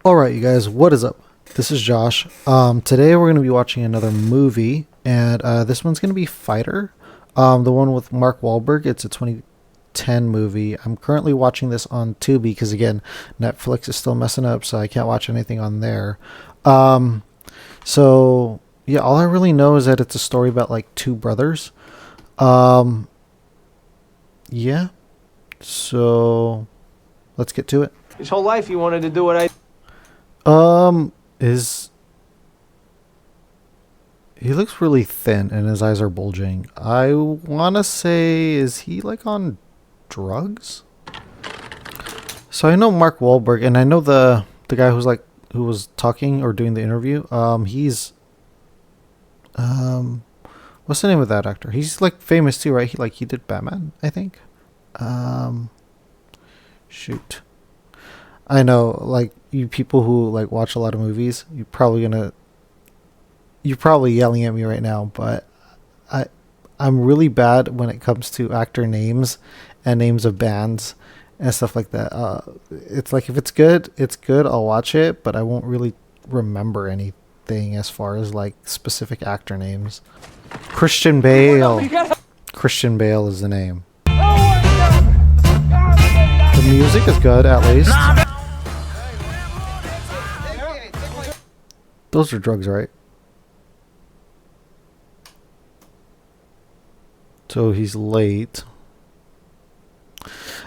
Alright, you guys, what is up? This is Josh. Today we're going to be watching another movie, and this one's going to be Fighter, the one with Mark Wahlberg. It's a 2010 movie. I'm currently watching this on Tubi because, again, Netflix is still messing up, so I can't watch anything on there. Um, yeah, all I really know is that it's a story about like two brothers. Um, yeah, so let's get to it. His whole life he wanted to do what I... Is he looks really thin and his eyes are bulging. I wanna say, is he like on drugs? So I know Mark Wahlberg, and I know the guy who was talking or doing the interview. He's what's the name of that actor? He's like famous too, right? He did Batman, I think. Um, shoot. I know, like, you people who like watch a lot of movies, you're probably yelling at me right now, but I I'm really bad when it comes to actor names and names of bands and stuff like that. It's like if it's good. I'll watch it, but I won't really remember anything as far as like specific actor names. Christian Bale. Christian Bale is the name. The music is good, at least. Those are drugs, right? So he's late.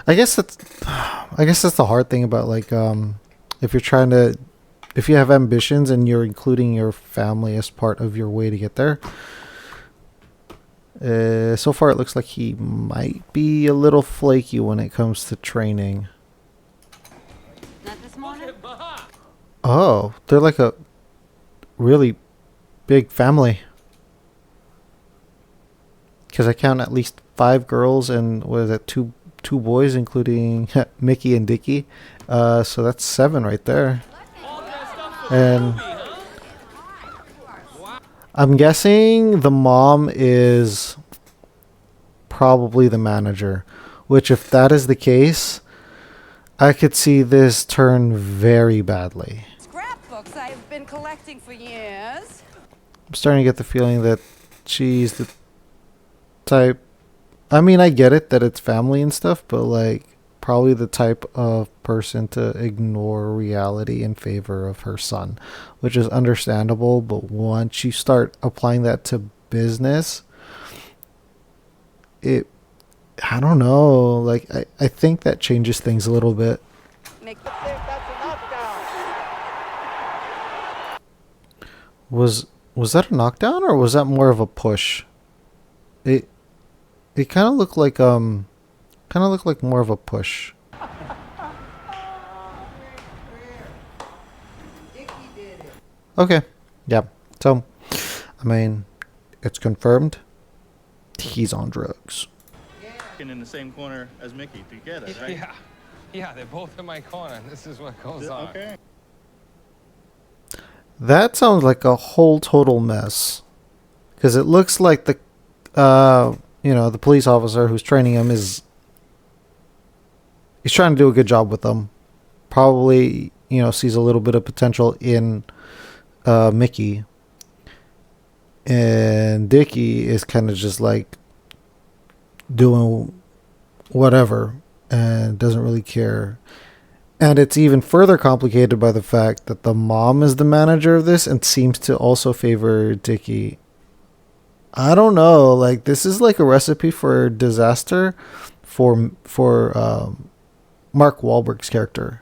I guess that's the hard thing about like if you're trying to if you have ambitions and you're including your family as part of your way to get there. So far it looks like he might be a little flaky when it comes to training. Not this morning? Oh, they're like a really big family. Because I count at least 5 girls and what is it, two boys, including Mickey and Dickie. So that's 7 right there. And I'm guessing the mom is probably the manager. Which, if that is the case, I could see this turn very badly. Scrapbooks I've been collecting for years. I'm starting to get the feeling that she's the type. I mean, I get it that it's family and stuff, but like probably the type of person to ignore reality in favor of her son, which is understandable. But once you start applying that to business, it, I don't know. Like, I think that changes things a little bit. Make Was that a knockdown or was that more of a push? It it kind of looked like more of a push. Okay. Yeah. So, I mean, it's confirmed he's on drugs. In the same corner as Mickey together, right? Yeah, they're both in my corner. This is what goes on. Okay. That sounds like a whole total mess. Because it looks like the police officer who's training him he's trying to do a good job with them. Probably, sees a little bit of potential in Mickey. And Dickie is kind of just like doing whatever and doesn't really care. And it's even further complicated by the fact that the mom is the manager of this and seems to also favor Dickie. I don't know. Like, this is like a recipe for disaster for Mark Wahlberg's character.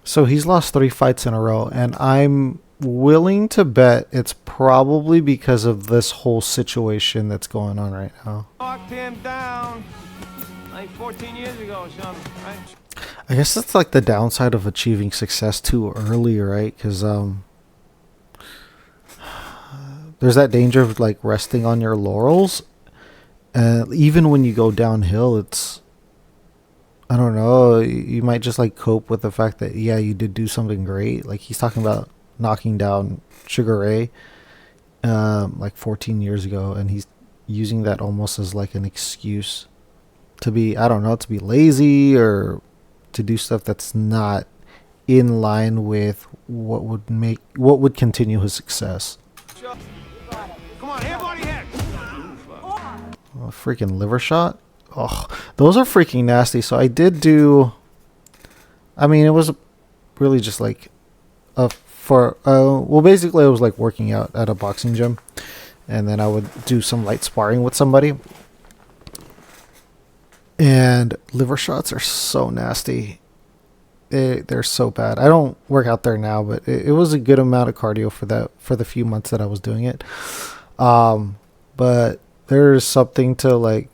So he's lost 3 fights in a row, and I'm willing to bet it's probably because of this whole situation that's going on right now. Knocked him down like 14 years ago or something, right? I guess that's like the downside of achieving success too early, right? Because there's that danger of like resting on your laurels. Even when you go downhill, I don't know, you might just like cope with the fact that, yeah, you did do something great. Like he's talking about knocking down Sugar Ray like 14 years ago, and he's using that almost as like an excuse to be, I don't know, to be lazy or to do stuff that's not in line with what would continue his success. Come on, everybody here. A freaking liver shot. Oh, those are freaking nasty. So I did do. I mean, it was really just like well, basically, I was like working out at a boxing gym, and then I would do some light sparring with somebody. And liver shots are so nasty. They're so bad. I don't work out there now, but it was a good amount of cardio for the few months that I was doing it. But there's something to like.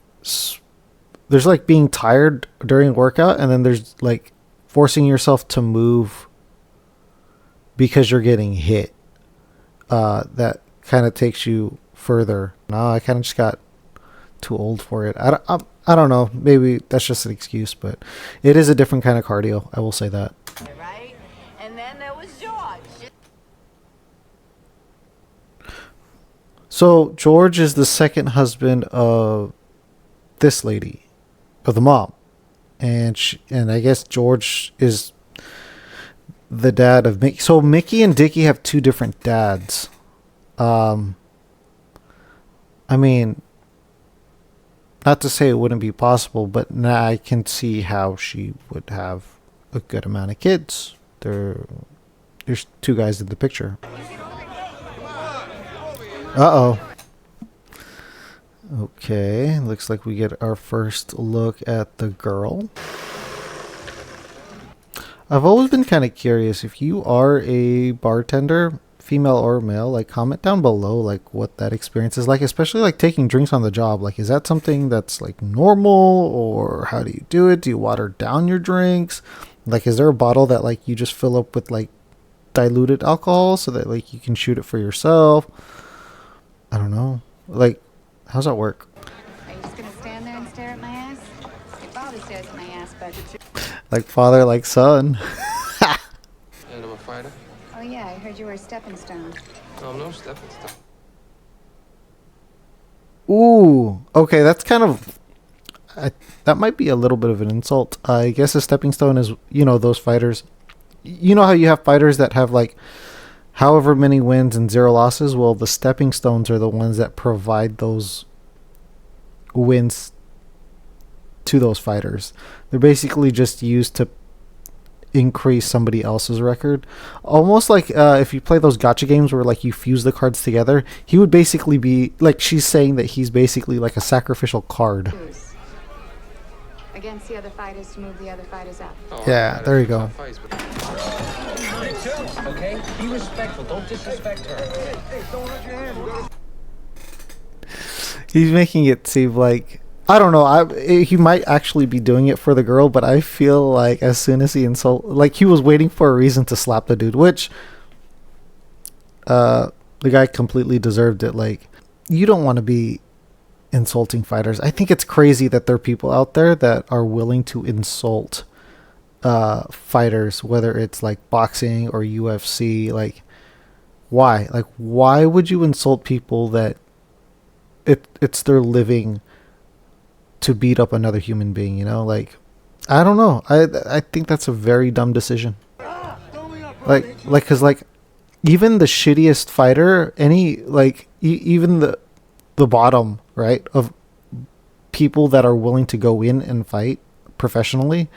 There's like being tired during workout, and then there's like forcing yourself to move because you're getting hit. That kind of takes you further. No, I kind of just got too old for it. I don't know. Maybe that's just an excuse, but it is a different kind of cardio. I will say that. Right? And then there was George. So George is the second husband of this lady, of the mom, and I guess George is the dad of Mickey. So Mickey and Dickie have two different dads. I mean, not to say it wouldn't be possible, but now I can see how she would have a good amount of kids. There's two guys in the picture. Uh-oh. Okay, looks like we get our first look at the girl. I've always been kind of curious, if you are a bartender, female or male, like comment down below like what that experience is like, especially like taking drinks on the job. Like, is that something that's like normal, or how do you do it? Do you water down your drinks? Like, is there a bottle that like you just fill up with like diluted alcohol so that like you can shoot it for yourself? I don't know. Like, how's that work? Are you just gonna stand there and stare at my ass? Your father stares at my ass, but... Like father, like son. And I'm a fighter. Oh yeah, I heard you were a stepping stone. No, I'm no stepping stone. Ooh, okay, that's kind of... that might be a little bit of an insult. I guess a stepping stone is, those fighters. You know how you have fighters that have like however many wins and 0 losses? Well, the stepping stones are the ones that provide those wins to those fighters. They're basically just used to increase somebody else's record. Almost like if you play those gacha games where like you fuse the cards together, he would basically be like, she's saying that he's basically like a sacrificial card. Against the other fighters to move the other fighters up. Oh, Yeah, there you go. Fights, but... Okay? Be respectful. Don't disrespect her. Hey, don't let your hand. He's making it seem like, I don't know, he might actually be doing it for the girl, but I feel like as soon as he like he was waiting for a reason to slap the dude, which the guy completely deserved it. Like, you don't want to be insulting fighters. I think it's crazy that there are people out there that are willing to insult fighters, whether it's like boxing or UFC. Like, why? Like, why would you insult people that it's their living to beat up another human being, Like, I don't know. I think that's a very dumb decision. Like, cause like, even the shittiest fighter, even the bottom, right, of people that are willing to go in and fight professionally,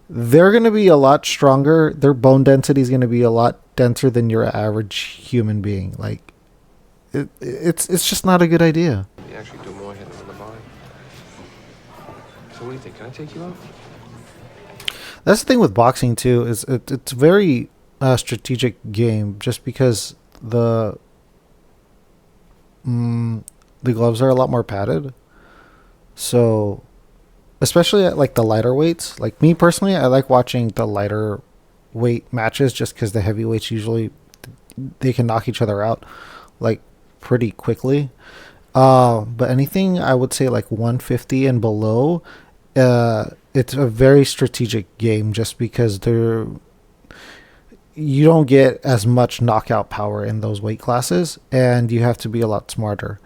they're going to be a lot stronger. Their bone density is going to be a lot denser than your average human being. Like, it's just not a good idea. You actually do more hitting than the body. So what do you think? Can I take you out? That's the thing with boxing too, is it's very strategic game, just because the gloves are a lot more padded. So, especially at like the lighter weights, like me personally, I like watching the lighter weight matches just because the heavyweights usually they can knock each other out like pretty quickly. But anything I would say like 150 and below, it's a very strategic game, just because you don't get as much knockout power in those weight classes, and you have to be a lot smarter.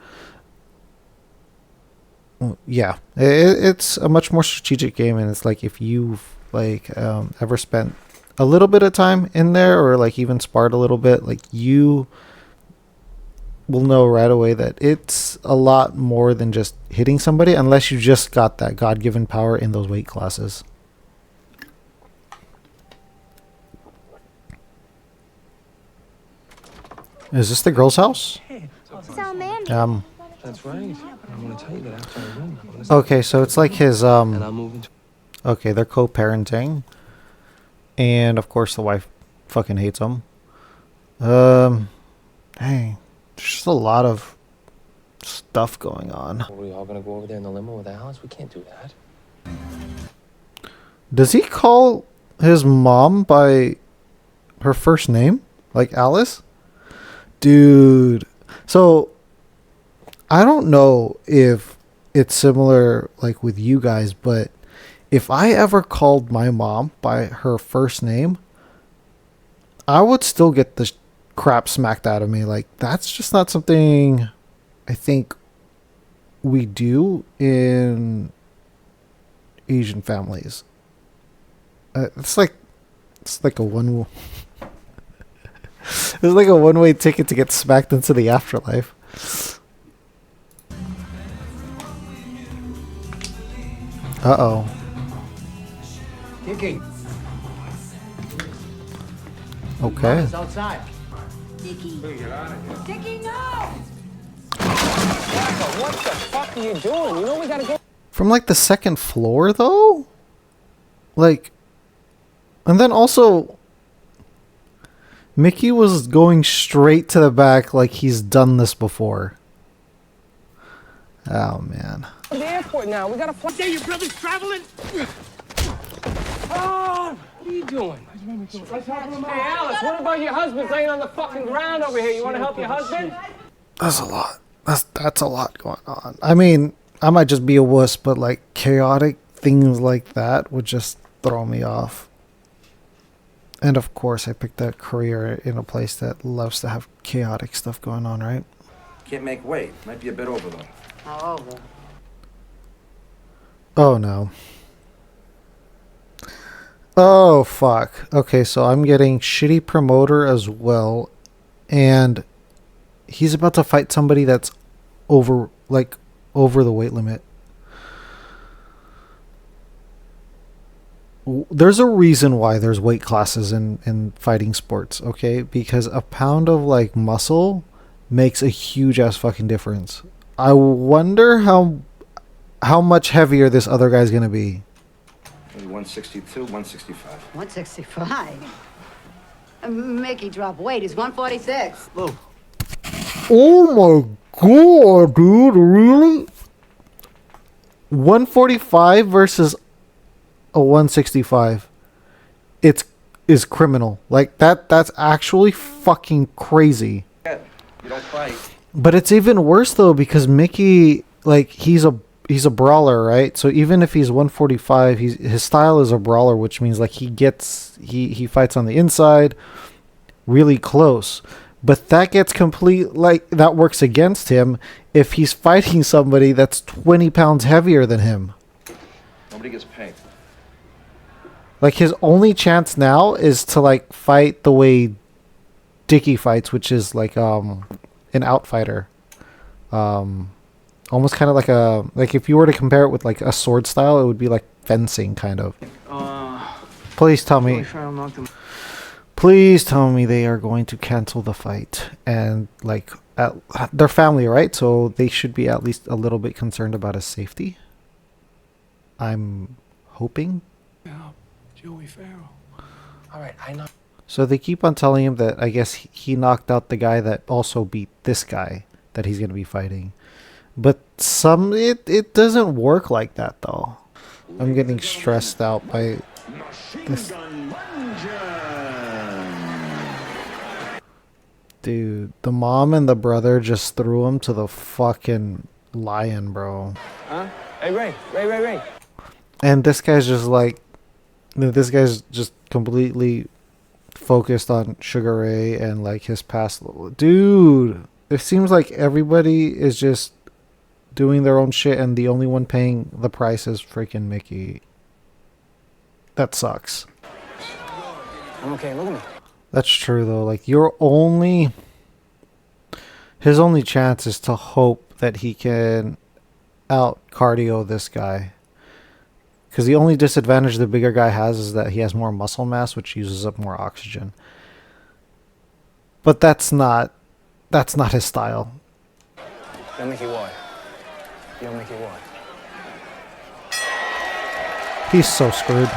Yeah, it's a much more strategic game, and it's like, if you've like ever spent a little bit of time in there or like even sparred a little bit, like you will know right away that it's a lot more than just hitting somebody unless you just got that God-given power in those weight classes. Is this the girl's house? So, Mandy. That's right. I'm gonna tell you that after I win. Okay, so it's like his And I'm moving to okay, they're co-parenting. And of course the wife fucking hates him. Dang. There's just a lot of stuff going on. Are we all gonna go over there in the limo with Alice? We can't do that. Does he call his mom by her first name? Like Alice? Dude. So I don't know if it's similar like with you guys, but if I ever called my mom by her first name, I would still get the crap smacked out of me. Like, that's just not something I think we do in Asian families. It's like a one it's like a one-way ticket to get smacked into the afterlife. Uh-oh. Dickie, Okay. it's outside. Dickie, no! What the fuck are you doing? You know we gotta go. From like the second floor though? Like, and then also Mickey was going straight to the back like he's done this before. Oh man. To the airport now. We gotta fly. Say your brother's traveling? Oh, what are you doing? Hey, Alice, what about your husband laying on the fucking ground over here? You want to help your husband? That's a lot. That's a lot going on. I mean, I might just be a wuss, but like chaotic things like that would just throw me off. And of course, I picked a career in a place that loves to have chaotic stuff going on, right? Can't make weight. Might be a bit over though. How over? Oh no. Oh fuck. Okay, so I'm getting shitty promoter as well, and he's about to fight somebody that's over the weight limit. There's a reason why there's weight classes in fighting sports, okay? Because a pound of like muscle makes a huge ass fucking difference. I wonder how much heavier this other guy's gonna be. Maybe 162, 165. 165. Mickey dropped weight. He's 146. Oh my god, dude, really? 145 versus a 165. Is criminal. Like that's actually fucking crazy. You don't fight. But it's even worse though because Mickey, like, he's a brawler, right? So even if he's 145, his style is a brawler, which means like he fights on the inside really close. But that gets that works against him if he's fighting somebody that's 20 pounds heavier than him. Nobody gets paid. Like, his only chance now is to like fight the way Dickie fights, which is like an outfighter. Almost kind of like if you were to compare it with like a sword style, it would be like fencing kind of. Please tell me. Please tell me they are going to cancel the fight. And like they're family, right? So they should be at least a little bit concerned about his safety. I'm hoping. Joey Farrell. All right, I know. So they keep on telling him that I guess he knocked out the guy that also beat this guy that he's going to be fighting. But it doesn't work like that though. I'm getting stressed out by this. Dude, the mom and the brother just threw him to the fucking lion, bro. Huh? Hey, Ray. And this guy's just completely focused on Sugar Ray and like his past. Dude, it seems like everybody is just doing their own shit and the only one paying the price is freaking Mickey. That sucks. I'm okay. Look at me. That's true though. Like his only chance is to hope that he can out cardio this guy. Because the only disadvantage the bigger guy has is that he has more muscle mass, which uses up more oxygen. But that's not his style. Yo, Mickey Ward. Yo, Mickey Ward. He's so screwed.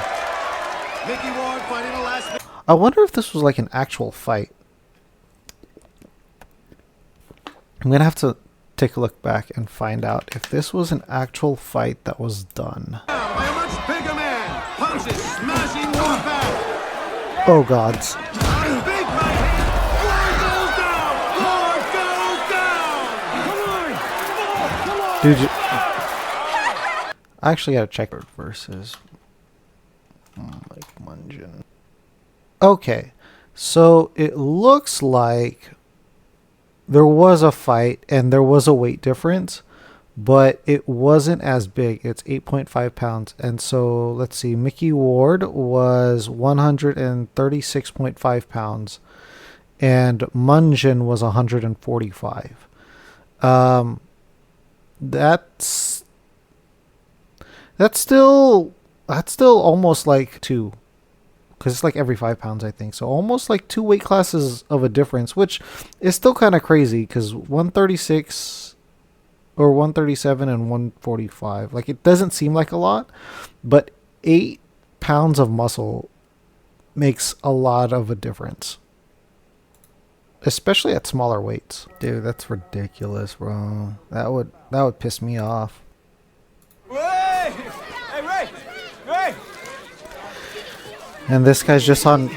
Mickey Ward fighting the last. I wonder if this was like an actual fight. I'm gonna have to take a look back and find out if this was an actual fight that was done. By a much bigger man. Punches, smashing Ward back. Oh gods. Big right hand. Ward goes down. Ward goes down. Come on. Dude, I actually gotta check it versus Mike Mungin. Okay, so it looks like there was a fight and there was a weight difference, but it wasn't as big. It's 8.5 pounds. And so let's see, Mickey Ward was 136.5 pounds and Mungin was 145. That's still almost like two, because it's like every 5 pounds, I think. So almost like 2 weight classes of a difference, which is still kind of crazy because 136 or 137 and 145, like it doesn't seem like a lot, but 8 pounds of muscle makes a lot of a difference, especially at smaller weights. Dude, that's ridiculous, bro. That would piss me off. Hey! Hey, Ray! Ray! And this guy's just on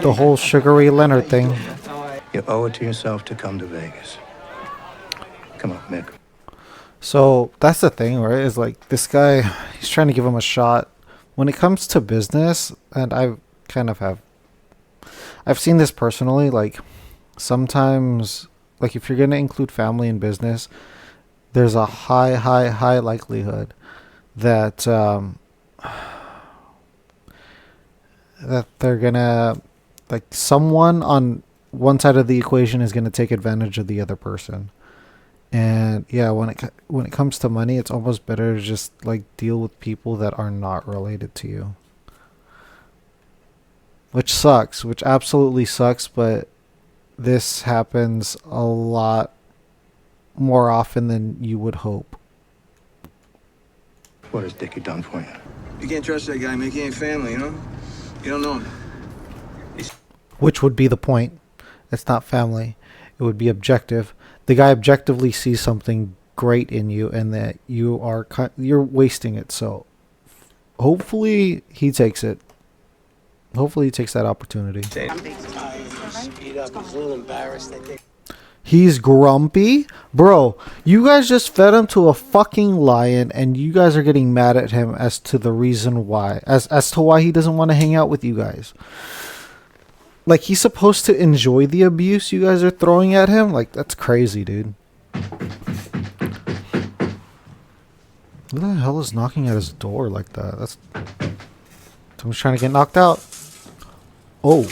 the whole Sugar Ray Leonard thing. You owe it to yourself to come to Vegas. Come on, Mick. So that's the thing, right? Is like this guy, he's trying to give him a shot. When it comes to business, and I've seen this personally, like sometimes, like if you're going to include family in business, there's a high likelihood that that they're gonna, like, someone on one side of the equation is gonna take advantage of the other person. And yeah, when it comes to money, it's almost better to just like deal with people that are not related to you, which sucks, which absolutely sucks. But this happens a lot more often than you would hope. What has Dickie done for you? You can't trust that guy, Mick. He ain't family, you know? You don't know him. Which would be the point. It's not family. It would be objective. The guy objectively sees something great in you, and that you're wasting it. So hopefully he takes it. Hopefully he takes that opportunity. He's grumpy. Bro, you guys just fed him to a fucking lion, and you guys are getting mad at him as to the reason why. As to why he doesn't want to hang out with you guys. Like, he's supposed to enjoy the abuse you guys are throwing at him? Like, that's crazy, dude. Who the hell is knocking at his door like that? That's... Someone's trying to get knocked out. Oh.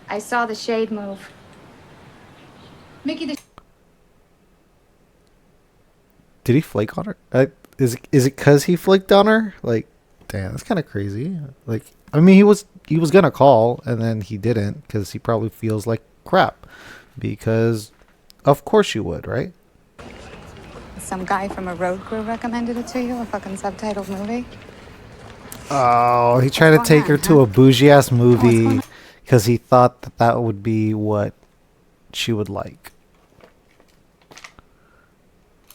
I saw the shade move. Mickey, the Did he flake on her? Is it because he flaked on her? Like, damn, that's kind of crazy. Like, I mean, he was gonna call, and then he didn't, because he probably feels like crap. Because, of course you would, right? some guy from a road crew recommended it to you, a fucking subtitled movie. Oh, he tried to take her to a bougie ass movie because he thought that that would be what she would like.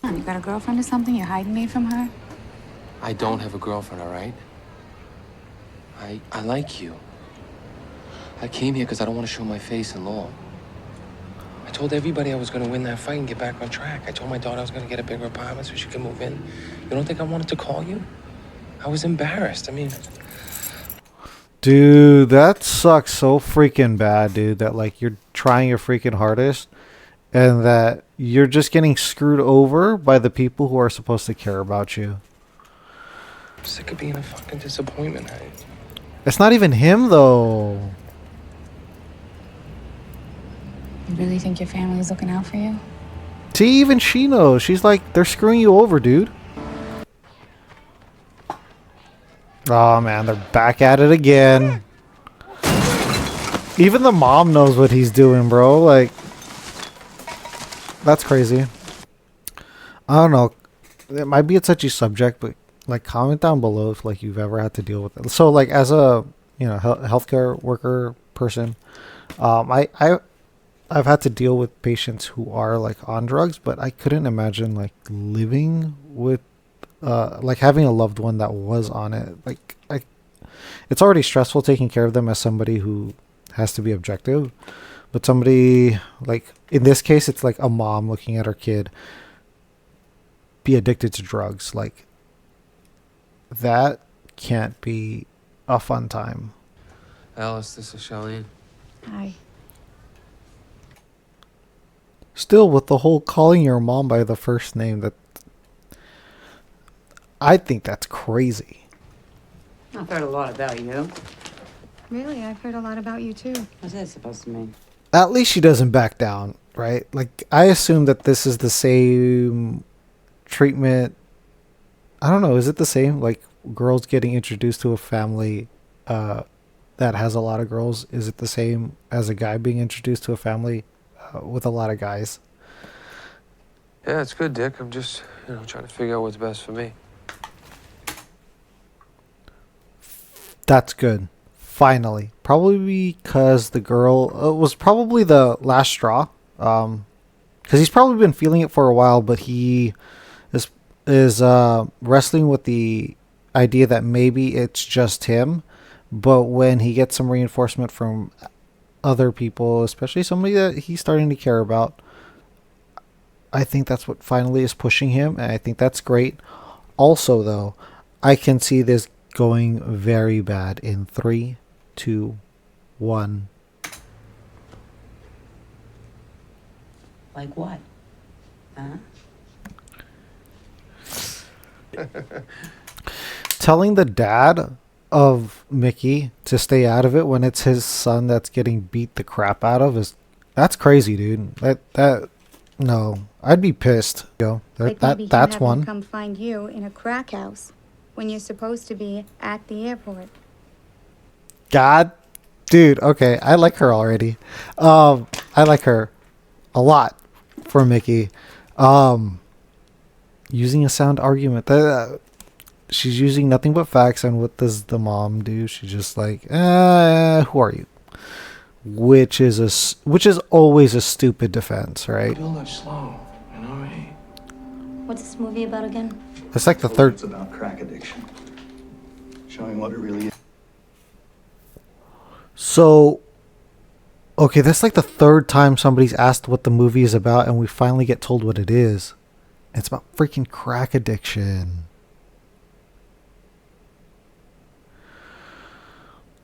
You got a girlfriend or something? You're hiding me from her? I don't have a girlfriend, all right? I like you. I came here because I don't want to show my face in law. I told everybody I was going to win that fight and get back on track. I told my daughter I was going to get a bigger apartment so she could move in. You don't think I wanted to call you? I was embarrassed. I mean... Dude, that sucks so freaking bad, dude. That, like, you're trying your freaking hardest and that you're just getting screwed over by the people who are supposed to care about you. I'm sick of being a fucking disappointment. It's not even him though. You really think your family's looking out for you? See, even she knows. She's like, they're screwing you over, dude. Oh man, they're back at it again. Even the mom knows what he's doing, bro. Like, that's crazy. I don't know. It might be a touchy subject, but like, comment down below if like you've ever had to deal with it. So like, as a healthcare worker person, I've had to deal with patients who are like on drugs, but I couldn't imagine like living with like having a loved one that was on it. Like, it's already stressful taking care of them as somebody who has to be objective, but somebody like in this case, it's like a mom looking at her kid be addicted to drugs. Like, that can't be a fun time. Alice, this is Charlene. Hi. Still, with the whole calling your mom by the first name, that I think that's crazy. I've heard a lot about you. Really? I've heard a lot about you too. What's that supposed to mean? At least she doesn't back down, right? Like, I assume that this is the same treatment. I don't know. Is it the same? Like, girls getting introduced to a family that has a lot of girls. Is it the same as a guy being introduced to a family with a lot of guys? Yeah, it's good, Dick. I'm just, trying to figure out what's best for me. That's good. Finally. Probably because the girl was probably the last straw. Because he's probably been feeling it for a while, but he is wrestling with the idea that maybe it's just him. But when he gets some reinforcement from other people, especially somebody that he's starting to care about, I think that's what finally is pushing him, and I think that's great. Also, though, I can see this going very bad in 3, 2, 1. Like what? Huh? Telling the dad of Mickey to stay out of it when it's his son that's getting beat the crap out of that's crazy, dude. That no, I'd be pissed. That's one. Come find you in a crack house when you're supposed to be at the airport. God, dude. Okay, I like her already. I like her a lot for Mickey. Using a sound argument. She's using nothing but facts, and what does the mom do? She's just like, who are you? Which is always a stupid defense, right? Build up slow, right? What's this movie about again? It's like the third. It's about crack addiction. Showing what it really is. So, okay, that's like the third time somebody's asked what the movie is about, and we finally get told what it is. It's about freaking crack addiction.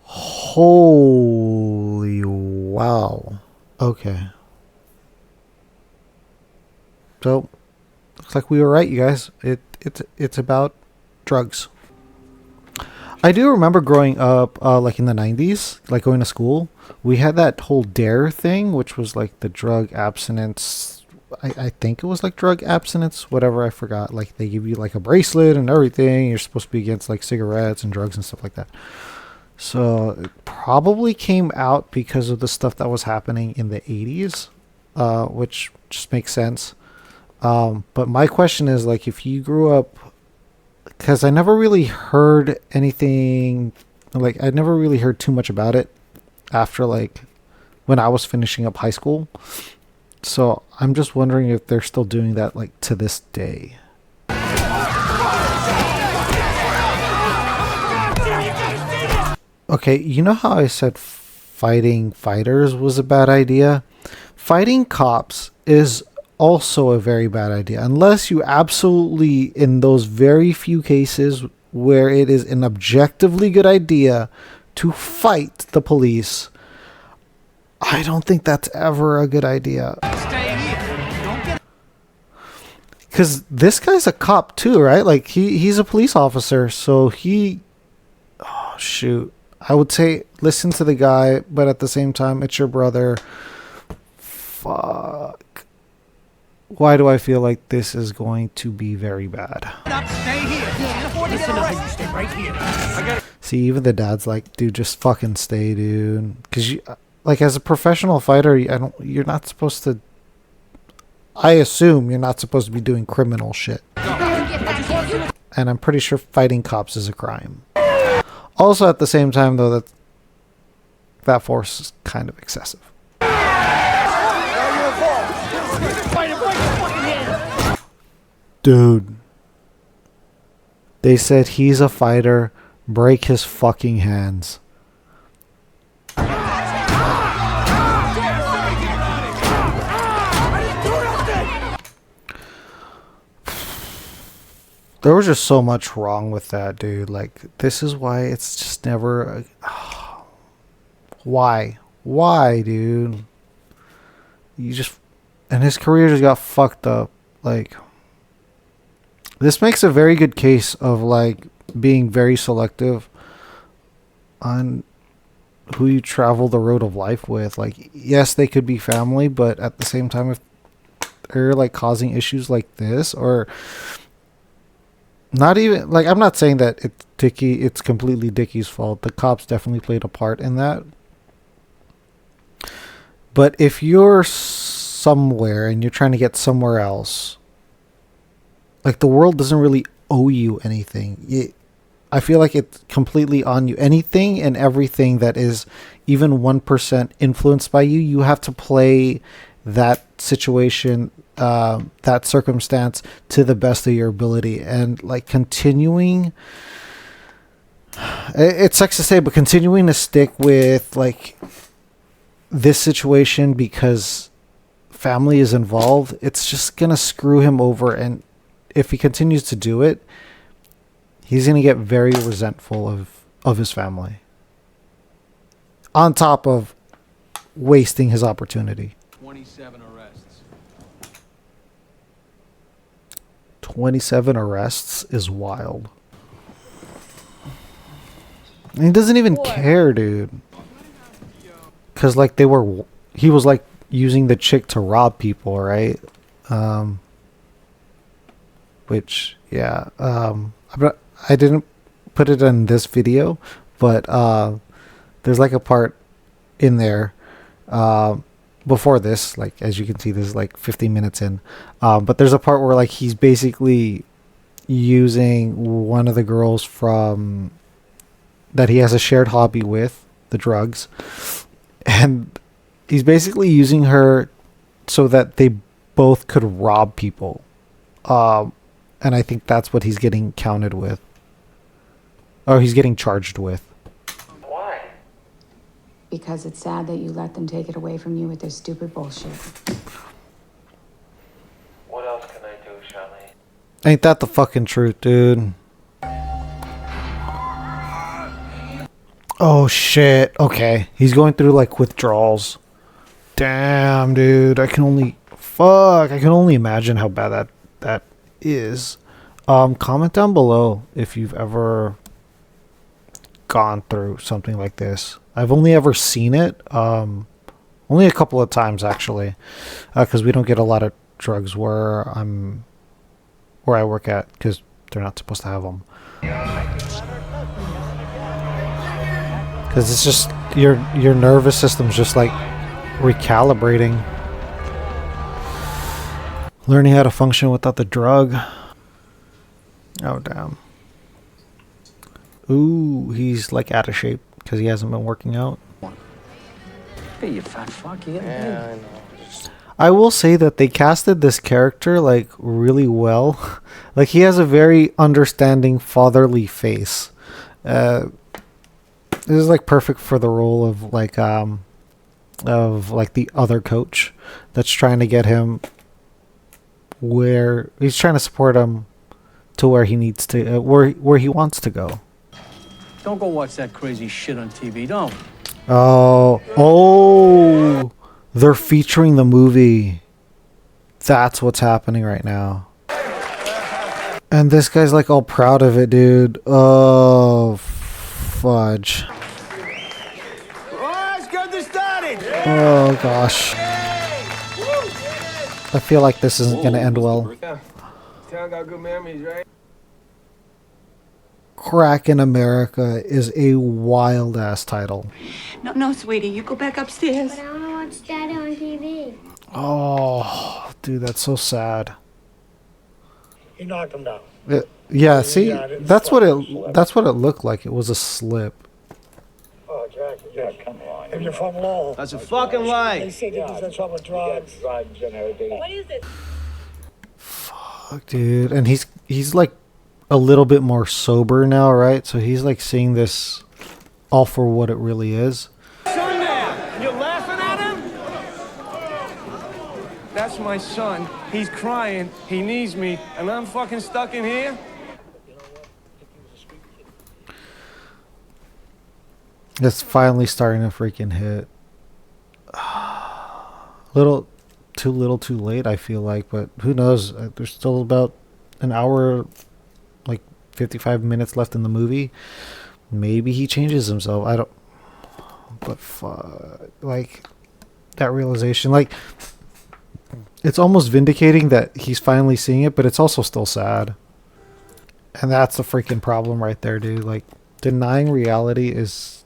Holy wow. Okay. So, looks like we were right, you guys. It's about drugs. I do remember growing up, like in the 90s, like going to school, we had that whole DARE thing, which was like the drug abstinence. I think it was like drug abstinence, whatever, I forgot. Like they give you like a bracelet and everything. You're supposed to be against like cigarettes and drugs and stuff like that. So it probably came out because of the stuff that was happening in the 80s, which just makes sense. But my question is, like, if you grew up, because I never really heard anything, like I never really heard too much about it after like when I was finishing up high school. So I'm just wondering if they're still doing that like to this day. Okay, you know how I said fighting fighters was a bad idea? Fighting cops is also a very bad idea. Unless you absolutely, in those very few cases where it is an objectively good idea to fight the police, I don't think that's ever a good idea. Because this guy's a cop too, right? Like he's a police officer, so he... Oh, shoot. I would say listen to the guy, but at the same time, it's your brother. Fuck. Why do I feel like this is going to be very bad? See, even the dad's like, dude, just fucking stay, dude. Because you, like, as a professional fighter, you're not supposed to. I assume you're not supposed to be doing criminal shit. And I'm pretty sure fighting cops is a crime. Also, at the same time, though, that force is kind of excessive. Dude. They said he's a fighter. Break his fucking hands. There was just so much wrong with that, dude. Like, this is why it's just never... Why? Why, dude? You just... And his career just got fucked up. Like... This makes a very good case of, like, being very selective on who you travel the road of life with. Like, yes, they could be family, but at the same time, if they're, like, causing issues like this, or... Not even, like, I'm not saying that it's completely Dickie's fault. The cops definitely played a part in that. But if you're somewhere and you're trying to get somewhere else, like, the world doesn't really owe you anything. I feel like it's completely on you. Anything and everything that is even 1% influenced by you, you have to play that situation, that circumstance to the best of your ability. And, like, continuing, it sucks to say, but continuing to stick with, like, this situation because family is involved, it's just gonna screw him over. And if he continues to do it, he's gonna get very resentful of his family, on top of wasting his opportunity. 27 arrests. 27 arrests is wild. And he doesn't even care, dude. Because, like, he was, like, using the chick to rob people, right? Which, yeah. I didn't put it in this video, but there's, like, a part in there before this, like, as you can see, this is like 15 minutes in, but there's a part where, like, he's basically using one of the girls from that he has a shared hobby with, the drugs, and he's basically using her so that they both could rob people, and I think that's what he's getting counted with, or he's getting charged with. Because it's sad that you let them take it away from you with their stupid bullshit. What else can I do, Charlie? Ain't that the fucking truth, dude? Oh shit. Okay. He's going through, like, withdrawals. Damn, dude. I can only imagine how bad that is. Comment down below if you've ever gone through something like this. I've only ever seen it, only a couple of times, actually, because we don't get a lot of drugs where I work at, because they're not supposed to have them. Because it's just your nervous system's just, like, recalibrating, learning how to function without the drug. Oh damn. Ooh, he's, like, out of shape because he hasn't been working out. Hey, you fat fuck, you Yeah, I know. I will say that they casted this character, like, really well. Like, he has a very understanding fatherly face. This is, like, perfect for the role of, like, the other coach that's trying to get him where he's trying to support him to where he needs to, where he wants to go. Don't go watch that crazy shit on TV, don't. Oh, they're featuring the movie. That's what's happening right now. And this guy's, like, all proud of it, dude. Oh, fudge. nothing started. Oh gosh. I feel like this isn't gonna end well. Yeah. Town got good memories, right? Crack in America is a wild ass title. No, sweetie, you go back upstairs. But I want to watch Daddy on TV. Oh, dude, that's so sad. He knocked him down. Yeah, see, that's what it looked like. It was a slip. Oh, Jackie, yeah, come on. If you're from Lowell. That's a fucking lie. They say that there's trouble with drugs. Drugs and everything. What is it? Fuck, dude, and he's like a little bit more sober now, right? So he's like seeing this all for what it really is. Son there, you laughing at him? That's my son. He's crying. He needs me. And I'm fucking stuck in here? It's finally starting to freaking hit. Little too late, I feel like, but who knows? There's still about an hour, like 55 minutes left in the movie. Maybe he changes himself. I don't. But fuck, like that realization, like it's almost vindicating that he's finally seeing it, but it's also still sad. And that's the freaking problem right there, dude. Like denying reality is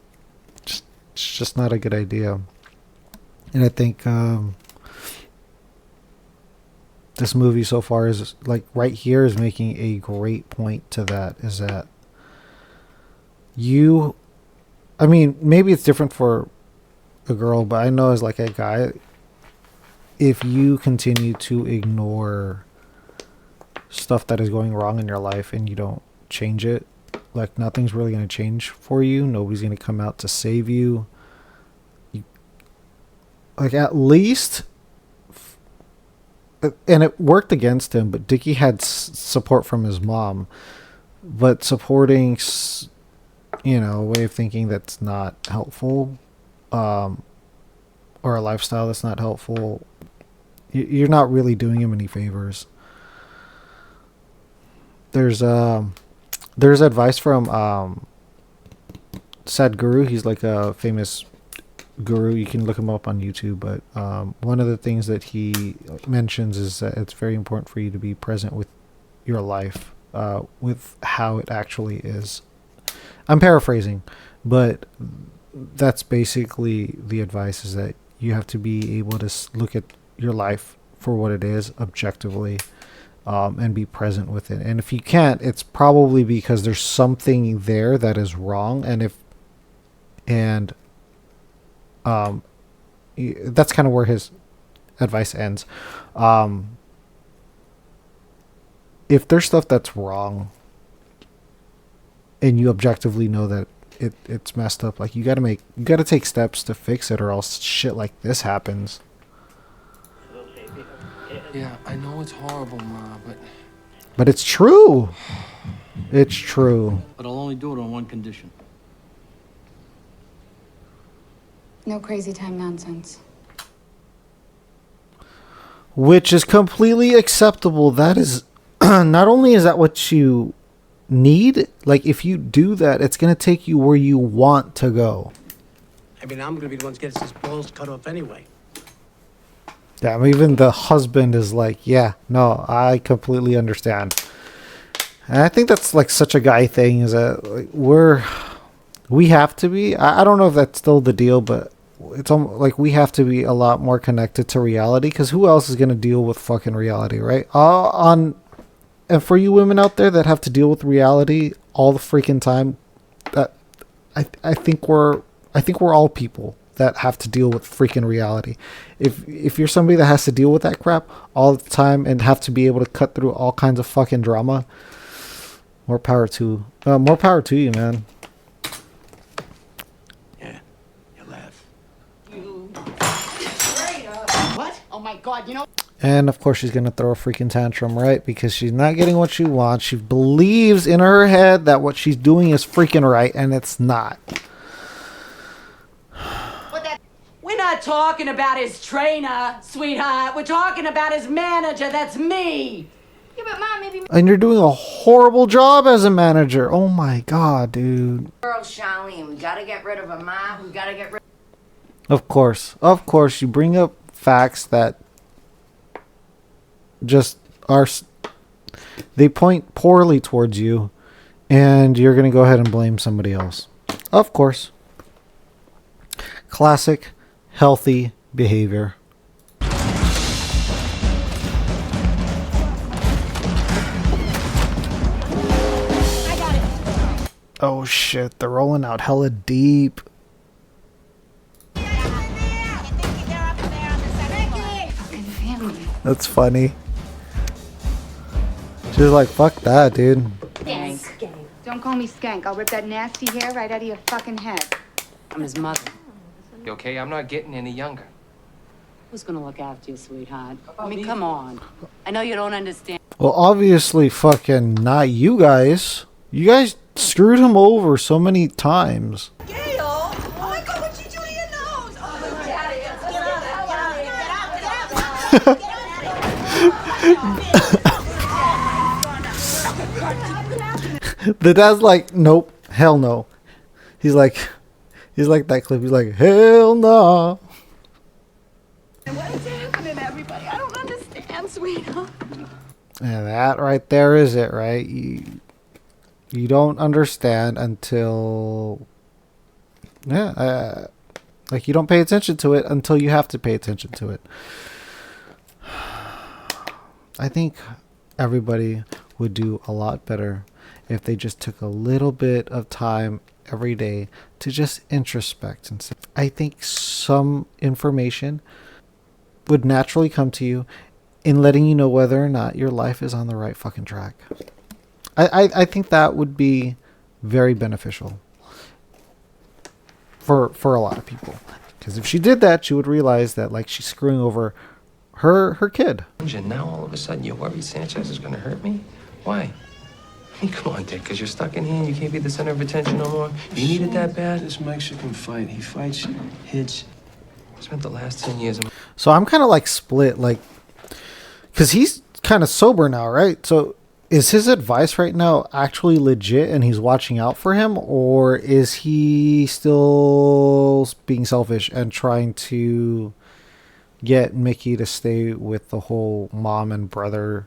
just not a good idea. And I think this movie so far is like right here is making a great point to that, is that I mean, maybe it's different for a girl, but I know as like a guy, if you continue to ignore stuff that is going wrong in your life and you don't change it, like nothing's really going to change for you. Nobody's going to come out to save you. Like at least, and it worked against him, but Dickie had support from his mom, but supporting, you know, a way of thinking that's not helpful, or a lifestyle that's not helpful, you're not really doing him any favors. There's advice from Sadhguru. He's like a famous guru. You can look him up on YouTube, but one of the things that he mentions is that it's very important for you to be present with your life, with how it actually is. I'm paraphrasing, but that's basically the advice, is that you have to be able to look at your life for what it is objectively, and be present with it. And if you can't, it's probably because there's something there that is wrong. And that's kind of where his advice ends. If there's stuff that's wrong and you objectively know that it's messed up, like you gotta take steps to fix it, or else shit like this happens. Yeah, I know it's horrible, Ma, But it's true. It's true. But I'll only do it on one condition. No crazy time nonsense. Which is completely acceptable. That is, not only is that what you need, like if you do that, it's going to take you where you want to go. I mean, I'm going to be the one that gets his balls cut off anyway. Yeah, I mean, even the husband is like, yeah, no, I completely understand. And I think that's like such a guy thing, is that like, we have to be, I don't know if that's still the deal, but it's almost like we have to be a lot more connected to reality, because who else is going to deal with fucking reality, right? And for you women out there that have to deal with reality all the freaking time, that I think we're all people that have to deal with freaking reality. If you're somebody that has to deal with that crap all the time and have to be able to cut through all kinds of fucking drama, more power to you, man. Yeah, you laugh. What? Oh my God, you know. And of course she's gonna throw a freaking tantrum, right? Because she's not getting what she wants. She believes in her head that what she's doing is freaking right, and it's not. We're not talking about his trainer, sweetheart. We're talking about his manager. That's me. Yeah, but Mom, maybe... And you're doing a horrible job as a manager. Oh my God, dude. Girl, Charlene, we gotta get rid of her, Ma. We gotta get rid Of course, you bring up facts that just are, they point poorly towards you, and you're going to go ahead and blame somebody else. Of course. Classic, healthy behavior. Oh shit, they're rolling out hella deep. That's funny. She's like, fuck that, dude. Skank. Don't call me Skank. I'll rip that nasty hair right out of your fucking head. I'm his mother. You okay? I'm not getting any younger. Who's gonna look after you, sweetheart? I mean, come on. I know you don't understand. Well, obviously fucking not you guys. You guys screwed him over so many times. Gail! Oh my God, what'd you do to your nose? Oh, get out of here. Get out of here. The dad's like, nope, hell no. He's like that clip. He's like, hell no. What is happening, everybody? I don't understand, sweetheart. And that right there is it, right? You don't understand until, like you don't pay attention to it until you have to pay attention to it. I think everybody would do a lot better if they just took a little bit of time every day to just introspect and say, I think some information would naturally come to you in letting you know whether or not your life is on the right fucking track. I think that would be very beneficial for a lot of people. Because if she did that, she would realize that like she's screwing over her kid. And now all of a sudden you're worried Sanchez is going to hurt me? Why? I mean, come on, Dick, because you're stuck in here and you can't be the center of attention no more. You need it that bad? This Mexican fight. He fights, hits. I spent the last 10 years of... So I'm kind of like split, like, because he's kind of sober now, right? So is his advice right now actually legit and he's watching out for him? Or is he still being selfish and trying to get Mickey to stay with the whole mom and brother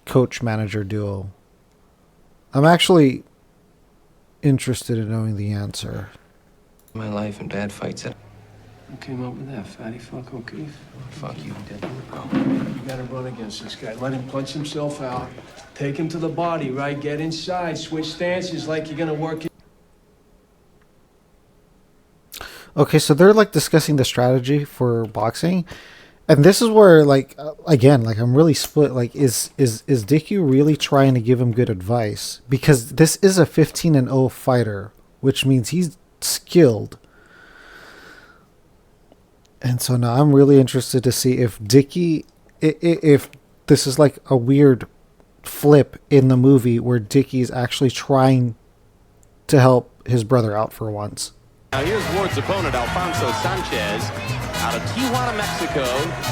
coach manager duo? I'm actually interested in knowing the answer. My life and bad fights. Who came up with that, Fatty Fuck O'Keefe? Fuck you, Dick. You gotta run against this guy. Let him punch himself out. Take him to the body, right? Get inside. Switch stances like you're gonna work it. Okay, so they're like discussing the strategy for boxing. And this is where, like, again, like I'm really split. Like, is Dickey really trying to give him good advice? Because this is a 15-0 fighter, which means he's skilled. And so now I'm really interested to see if Dickey, if this is like a weird flip in the movie where Dickey's actually trying to help his brother out for once. Now here's Ward's opponent, Alfonso Sanchez, out of Tijuana, Mexico.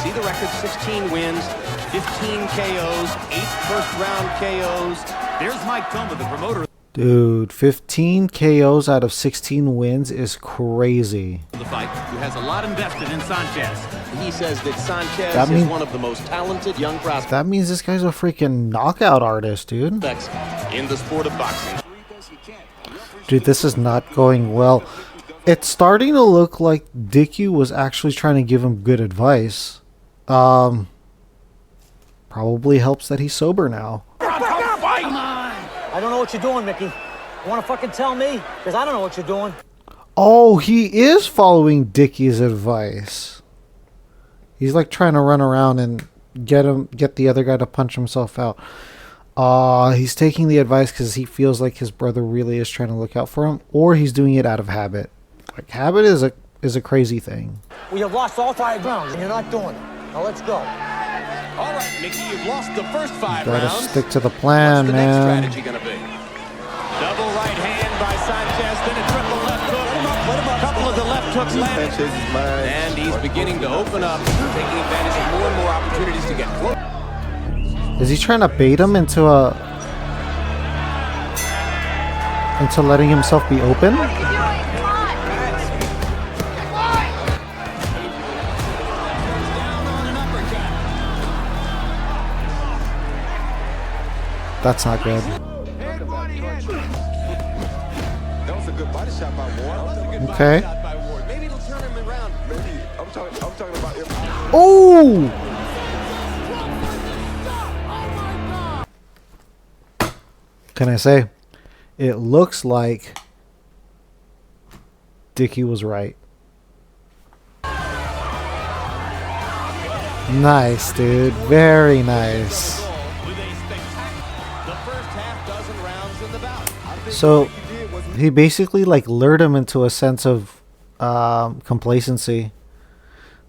See the record, 16 wins, 15 KOs, 8 first-round KOs. There's Mike Thumba, the promoter. Dude, 15 KOs out of 16 wins is crazy. The fight, who has a lot invested in Sanchez. He says that Sanchez is one of the most talented young prospects. That means this guy's a freaking knockout artist, dude. In the sport of boxing. Dude, this is not going well. It's starting to look like Dickey was actually trying to give him good advice. Probably helps that he's sober now. I don't know what you're doing, Mickey. You want to fucking tell me? Because I don't know what you're doing. Oh, he is following Dickey's advice. He's like trying to run around and get the other guy to punch himself out. He's taking the advice because he feels like his brother really is trying to look out for him, or he's doing it out of habit. Like, habit is a crazy thing. We have lost all 5 rounds, and you're not doing it. Now let's go. All right, Mickey, you've lost the first 5 Gotta rounds. stick to the plan, What's the man. next strategy gonna be? Double right hand by Sanchez, then a triple left hook. A couple of the left hooks landed. And he's beginning to open up, taking advantage of more and more opportunities to get close. Is he trying to bait him into letting himself be open? That's not good. Head, body, head. That was a good body shot by Ward. Okay. Maybe it'll turn him around. Maybe. I'm talking about him. Oh! Can I say? It looks like Dickie was right. Nice, dude. Very nice. So he basically like lured him into a sense of complacency.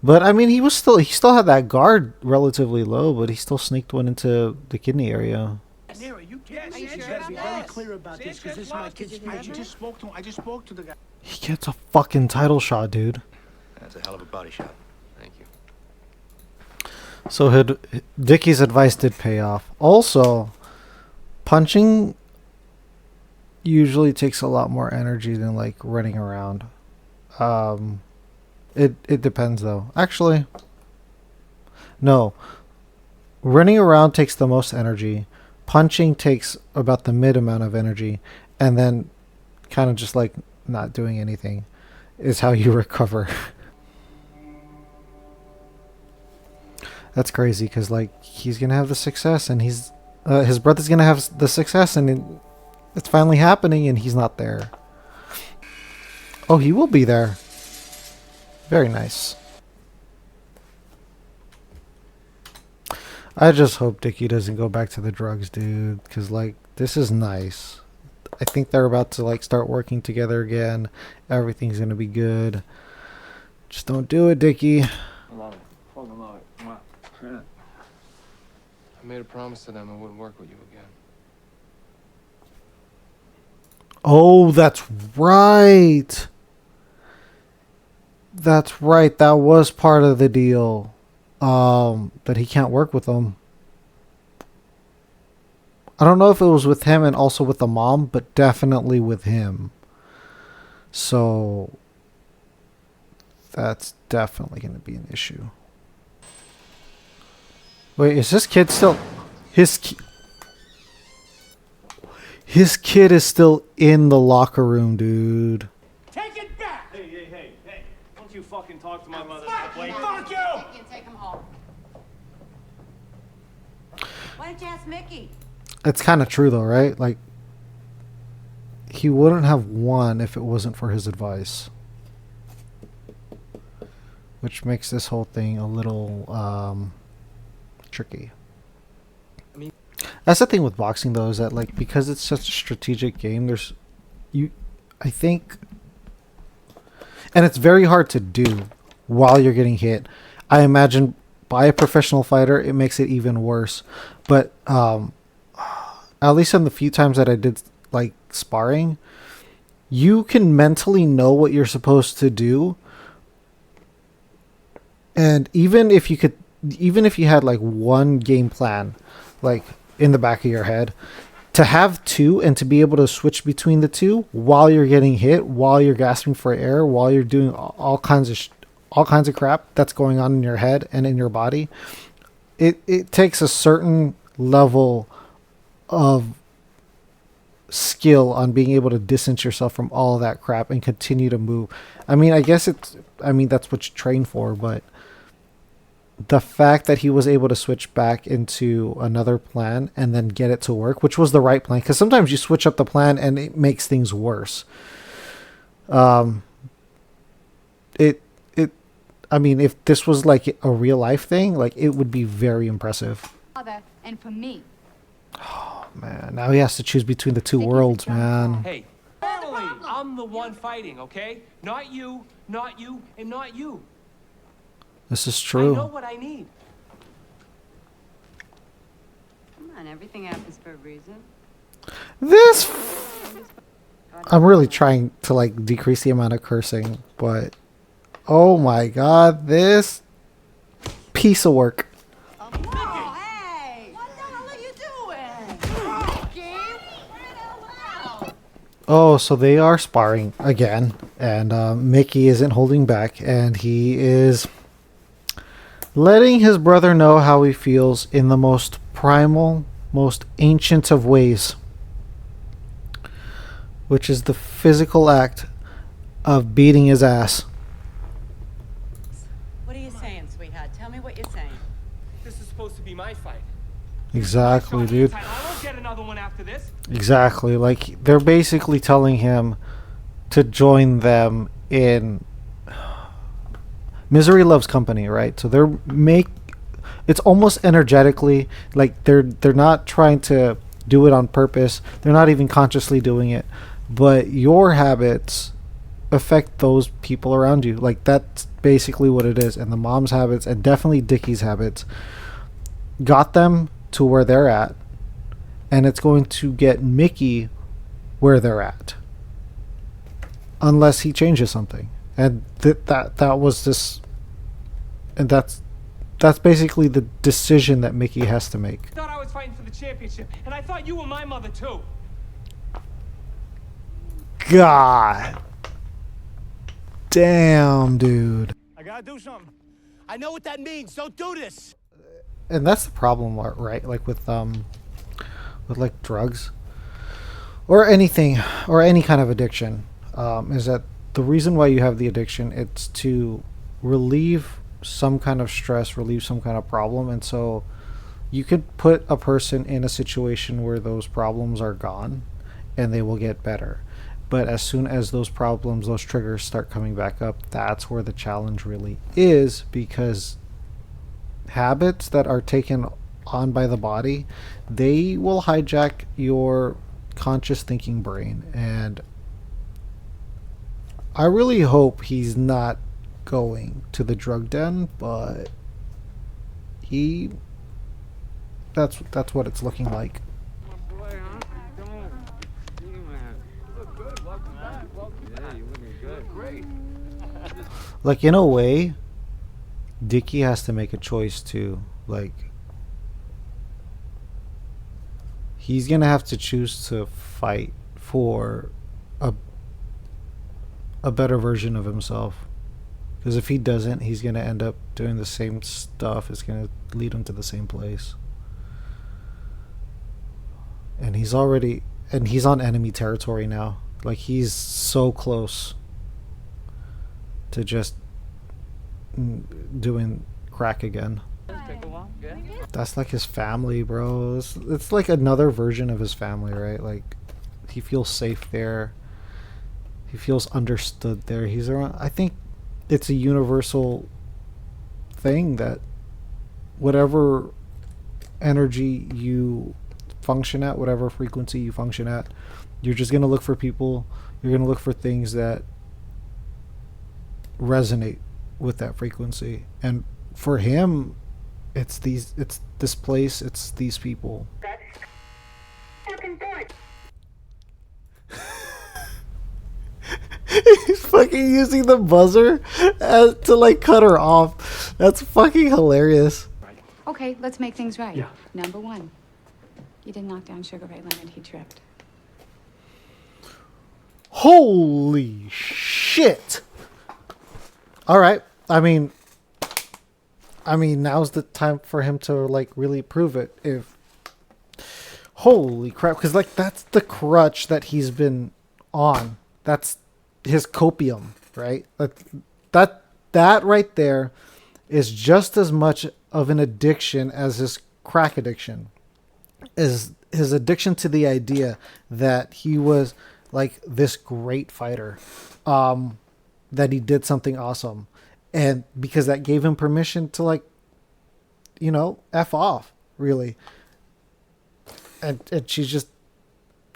But I mean, he still had that guard relatively low, but he still sneaked one into the kidney area. Nero, you gotta be very clear about this because this is my kid's speech. You just spoke to him. I just spoke to the guy. He gets a fucking title shot, dude. That's a hell of a body shot. Thank you. So Dickie's advice did pay off. Also, punching usually takes a lot more energy than like running around. It depends though. Actually, no. Running around takes the most energy. Punching takes about the mid amount of energy, and then kind of just like not doing anything is how you recover. That's crazy because like he's gonna have the success, and his brother's gonna have the success, and it's finally happening, and he's not there. Oh, he will be there. Very nice. I just hope Dickie doesn't go back to the drugs, dude, because like this is nice. I think they're about to like start working together again. Everything's gonna be good. Just don't do it, Dickie. I made a promise to them I wouldn't work with you again. Oh, that's right. That's right. That was part of the deal. That he can't work with them. I don't know if it was with him and also with the mom, but definitely with him. So that's definitely going to be an issue. Wait, is this kid still... His kid is still in the locker room, dude. Take it back! Hey. Don't you fucking talk to my mother. Fuck you! Take him home. Why don't you ask Mickey? It's kind of true though, right? Like, he wouldn't have won if it wasn't for his advice. Which makes this whole thing a little tricky. That's the thing with boxing though, is that like because it's such a strategic game, I think, and it's very hard to do while you're getting hit. I imagine by a professional fighter, it makes it even worse. But at least in the few times that I did like sparring, you can mentally know what you're supposed to do. And even if you had like one game plan, like in the back of your head, to have two and to be able to switch between the two while you're getting hit, while you're gasping for air, while you're doing all kinds of crap that's going on in your head and in your body, it takes a certain level of skill on being able to distance yourself from all of that crap and continue to move. I mean, that's what you train for, but the fact that he was able to switch back into another plan and then get it to work, which was the right plan, because sometimes you switch up the plan and it makes things worse. I mean, if this was like a real life thing, like it would be very impressive. And for me. Oh man, now he has to choose between the two worlds, man. Hey, family, I'm the one fighting, okay? Not you, and not you. This is true. I know what I need. Come on, everything happens for a reason. I'm really trying to like decrease the amount of cursing, but oh my god, this piece of work. Oh, hey! What the hell are you doing? Oh, so they are sparring again, and Mickey isn't holding back, and he is letting his brother know how he feels in the most primal, most ancient of ways, which is the physical act of beating his ass. What are you saying, sweetheart? Tell me what you're saying. This is supposed to be my fight. Exactly, dude. I won't get another one after this. Exactly. Like, they're basically telling him to join them in Misery Loves Company, right? So it's almost energetically like they're not trying to do it on purpose. They're not even consciously doing it. But your habits affect those people around you. Like, that's basically what it is. And the mom's habits, and definitely Dickie's habits, got them to where they're at. And it's going to get Mickey where they're at, unless he changes something. And that was this, and that's basically the decision that Mickey has to make. I thought I was fighting for the championship, and I thought you were my mother too. God damn, dude. I gotta do something. I know what that means. Don't do this. And that's the problem, right? Like with like drugs or anything, or any kind of addiction, is that the reason why you have the addiction, it's to relieve some kind of stress, relieve some kind of problem. And so you could put a person in a situation where those problems are gone and they will get better. But as soon as those problems, those triggers start coming back up, that's where the challenge really is, because habits that are taken on by the body, they will hijack your conscious thinking brain. And I really hope he's not going to the drug den, but that's what it's looking like. Like, in a way, Dickie has to make a choice too. Like, he's gonna have to choose to fight for a better version of himself. Because if he doesn't, he's gonna end up doing the same stuff. It's gonna lead him to the same place. And he's on enemy territory now. Like, he's so close to just doing crack again. That's like his family, bro. It's like another version of his family, right? Like, he feels safe there. He feels understood there. He's around. I think it's a universal thing that whatever energy you function at, whatever frequency you function at, you're just going to look for people, you're going to look for things that resonate with that frequency. And for him, it's this place, it's these people. He's fucking using the buzzer to like cut her off. That's fucking hilarious. Okay, let's make things right. Yeah. Number one, you didn't knock down Sugar Ray Leonard. He tripped. Holy shit. All right. I mean, now's the time for him to like really prove it. If holy crap, because like that's the crutch that he's been on. That's his copium, right? That right there is just as much of an addiction as his crack addiction. Is his addiction to the idea that he was like this great fighter, that he did something awesome, and because that gave him permission to like, F off, really. And she's just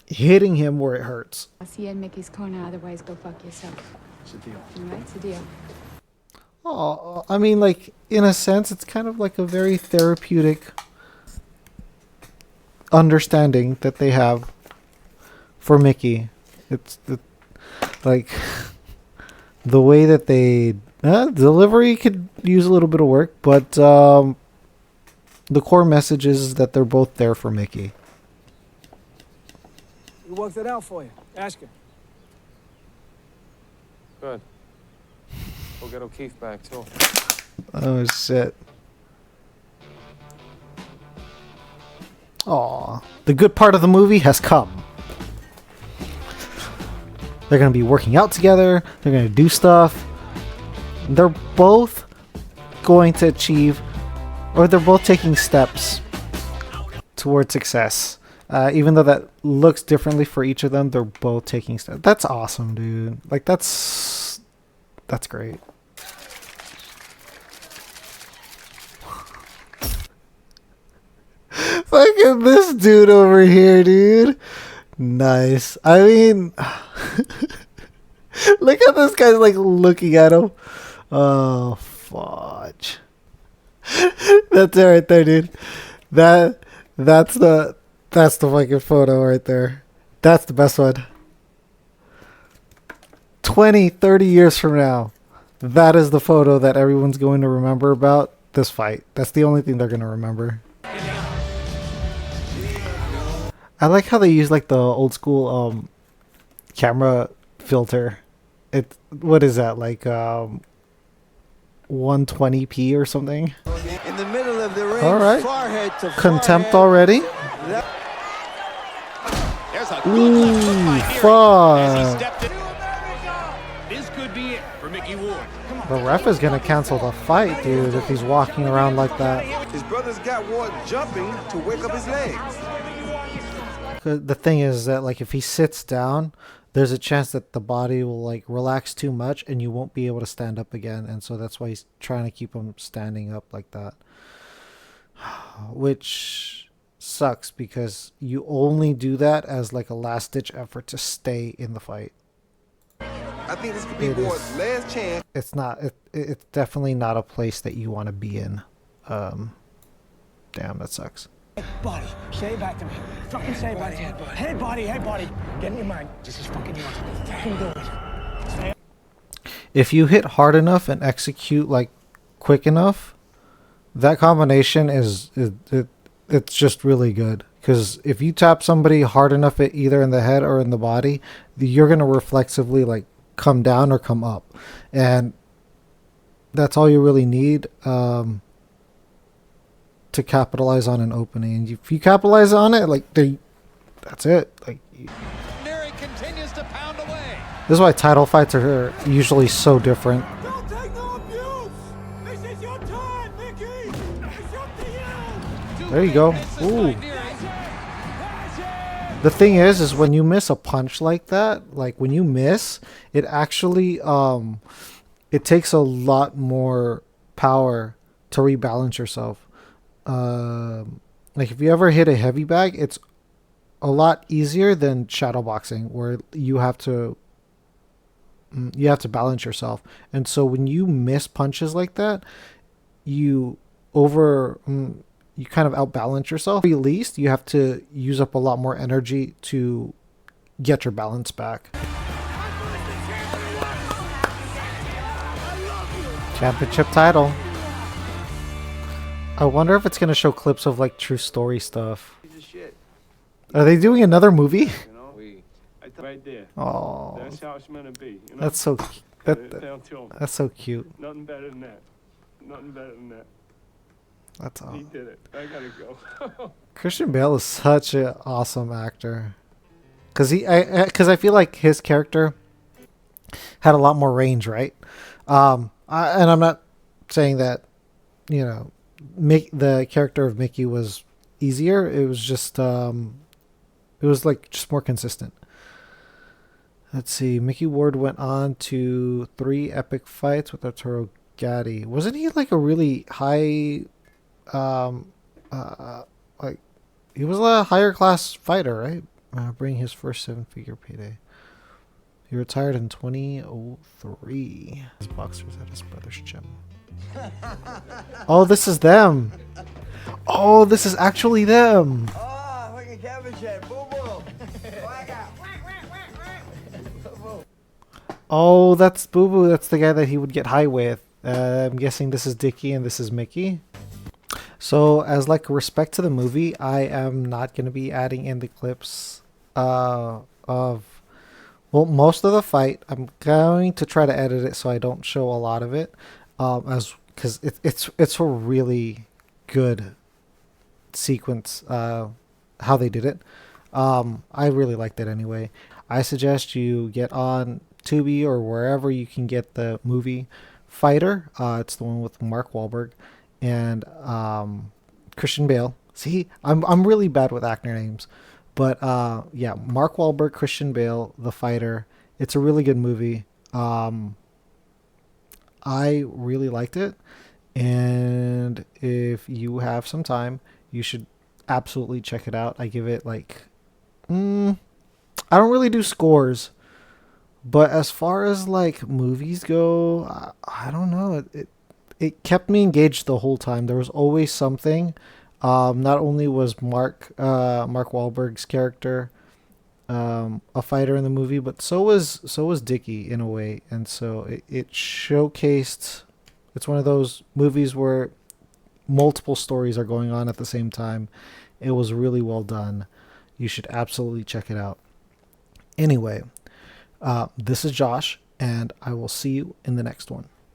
hitting him where it hurts. I'll see you in Mickey's corner, otherwise go fuck yourself. It's a deal. All right, it's a deal. Oh, I mean, like, in a sense, it's kind of like a very therapeutic understanding that they have for Mickey. It's like the way that they delivery could use a little bit of work, but the core message is that they're both there for Mickey. We worked it out for you. Ask her. Good. We'll get O'Keefe back, too. Oh, shit. Aw, the good part of the movie has come. They're going to be working out together. They're going to do stuff. They're both going to achieve, or they're both taking steps towards success. Even though that looks differently for each of them, they're both taking steps. That's awesome, dude. Like, that's great. Look at this dude over here, dude. Nice. I mean, look at this guy's like looking at him. Oh, fudge. That's it right there, dude. That's the fucking photo right there. That's the best one. 20, 30 years from now, that is the photo that everyone's going to remember about this fight. That's the only thing they're going to remember. I like how they use like the old school camera filter. What is that, like 120p or something? In the middle of the ring, all right. forehead to Contempt forehead. already. Ooh, fuck. This could be it for Mickey Ward. The ref is gonna cancel the fight, dude, if he's walking around like that. His brothers got Ward jumping to wake up his legs. The thing is that, like, if he sits down, there's a chance that the body will like relax too much and you won't be able to stand up again, and so that's why he's trying to keep him standing up like that. Which sucks because you only do that as like a last ditch effort to stay in the fight. I think this could be Ward's last chance. It's not. It's definitely not a place that you want to be in. Damn, that sucks. Hey, buddy, say it back to me. Fucking say it back to me. Hey, buddy, get in your mind. This is fucking yours. Fucking do it. If you hit hard enough and execute like quick enough, that combination it's just really good. Because if you tap somebody hard enough at either in the head or in the body, you're gonna reflexively like come down or come up, and that's all you really need to capitalize on an opening. And if you capitalize on it, like that's it. Like, continues to pound away. this is why title fights are usually so different. Don't take no abuse. This is your time, Mickey. It's up to you. There you go. Ooh. The thing is when you miss a punch like that, like when you miss, it actually it takes a lot more power to rebalance yourself. Like if you ever hit a heavy bag, it's a lot easier than shadow boxing, where you have to balance yourself. And so when you miss punches like that, you kind of outbalance yourself. At least you have to use up a lot more energy to get your balance back. Championship title. I wonder if it's going to show clips of like true story stuff. Are they doing another movie? Right there. Oh, That's how it's meant to be. You know? that's so Down that's so cute. Nothing better than that. Nothing better than that. That's He awesome. did it. I gotta go. Christian Bale is such an awesome actor, because I feel like his character had a lot more range, right? And I'm not saying that, you know, the character of Mickey was easier. It was just it was like just more consistent. Let's see. Mickey Ward went on to 3 epic fights with Arturo Gatti. Wasn't he like a really high, like he was a higher class fighter, right? Bringing his first 7-figure payday. He retired in 2003. His boxers at his brother's gym. Oh, this is them. Oh, this is actually them. Oh, fucking cabbage head. Boo boo. Oh, that's Boo Boo. That's the guy that he would get high with. I'm guessing this is Dickie and this is Mickey. So, as like respect to the movie, I am not going to be adding in the clips of, well, most of the fight. I'm going to try to edit it so I don't show a lot of it, because it's a really good sequence. how they did it. I really liked it anyway. I suggest you get on Tubi or wherever you can get the movie Fighter. It's the one with Mark Wahlberg and Christian Bale. See, I'm really bad with actor names, but yeah, Mark Wahlberg, Christian Bale, The Fighter. It's a really good movie. I really liked it, and if you have some time, you should absolutely check it out. I give it like, I don't really do scores, but as far as like movies go, I don't know. It kept me engaged the whole time. There was always something. Not only was Mark Wahlberg's character a fighter in the movie, but so was Dickie in a way, and so it showcased. It's one of those movies where multiple stories are going on at the same time. It was really well done. You should absolutely check it out. Anyway, this is Josh, and I will see you in the next one.